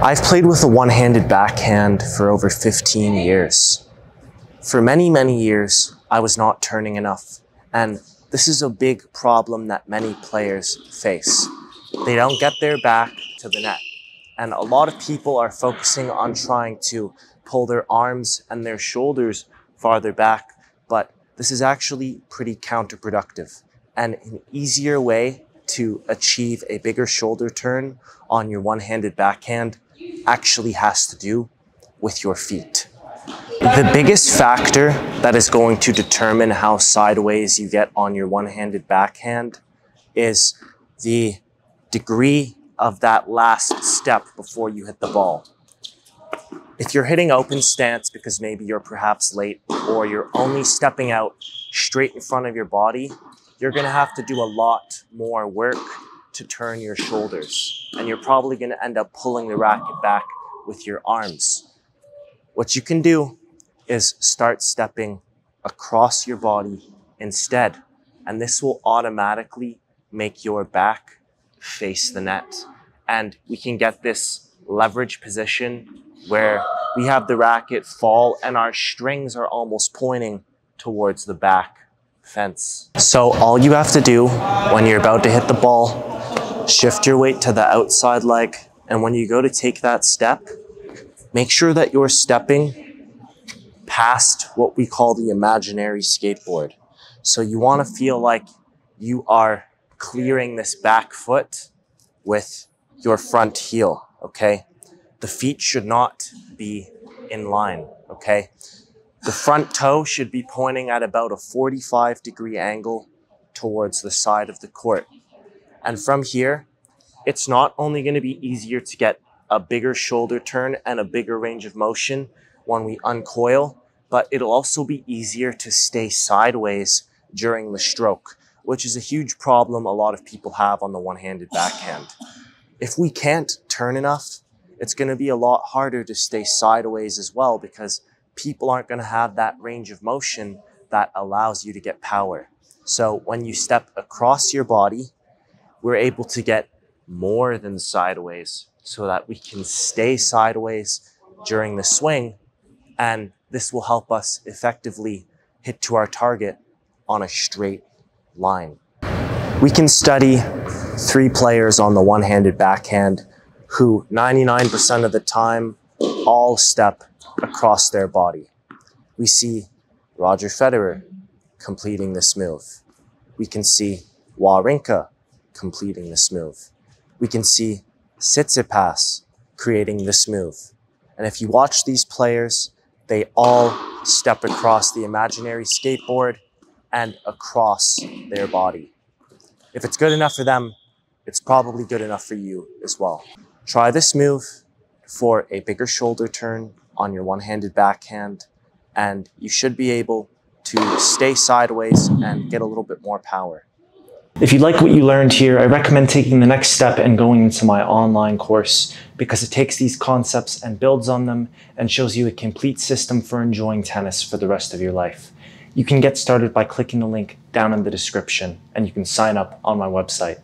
I've played with a one-handed backhand for over 15 years. For many, many years, I was not turning enough, and this is a big problem that many players face. They don't get their back to the net, and a lot of people are focusing on trying to pull their arms and their shoulders farther back, but this is actually pretty counterproductive. And an easier way to achieve a bigger shoulder turn on your one-handed backhand actually has to do with your feet. The biggest factor that is going to determine how sideways you get on your one-handed backhand is the degree of that last step before you hit the ball. If you're hitting open stance because maybe you're perhaps late or you're only stepping out straight in front of your body, you're going to have to do a lot more work to turn your shoulders, and you're probably going to end up pulling the racket back with your arms. What you can do is start stepping across your body instead, and this will automatically make your back face the net. And we can get this leverage position where we have the racket fall and our strings are almost pointing towards the back fence. So all you have to do when you're about to hit the ball, shift your weight to the outside leg, and when you go to take that step, make sure that you're stepping past what we call the imaginary skateboard. So you want to feel like you are clearing this back foot with your front heel, okay? The feet should not be in line, okay? The front toe should be pointing at about a 45-degree angle towards the side of the court. And from here, it's not only going to be easier to get a bigger shoulder turn and a bigger range of motion when we uncoil, but it'll also be easier to stay sideways during the stroke, which is a huge problem a lot of people have on the one-handed backhand. If we can't turn enough, it's going to be a lot harder to stay sideways as well, because people aren't going to have that range of motion that allows you to get power. So when you step across your body, we're able to get more than sideways so that we can stay sideways during the swing, and this will help us effectively hit to our target on a straight line. We can study 3 players on the one-handed backhand who 99% of the time all step across their body. We see Roger Federer completing this move. We can see Wawrinka completing this move. We can see Tsitsipas creating this move. And if you watch these players, they all step across the imaginary skateboard and across their body. If it's good enough for them, it's probably good enough for you as well. Try this move for a bigger shoulder turn on your one-handed backhand, and you should be able to stay sideways and get a little bit more power. If you like what you learned here, I recommend taking the next step and going into my online course, because it takes these concepts and builds on them and shows you a complete system for enjoying tennis for the rest of your life. You can get started by clicking the link down in the description, and you can sign up on my website.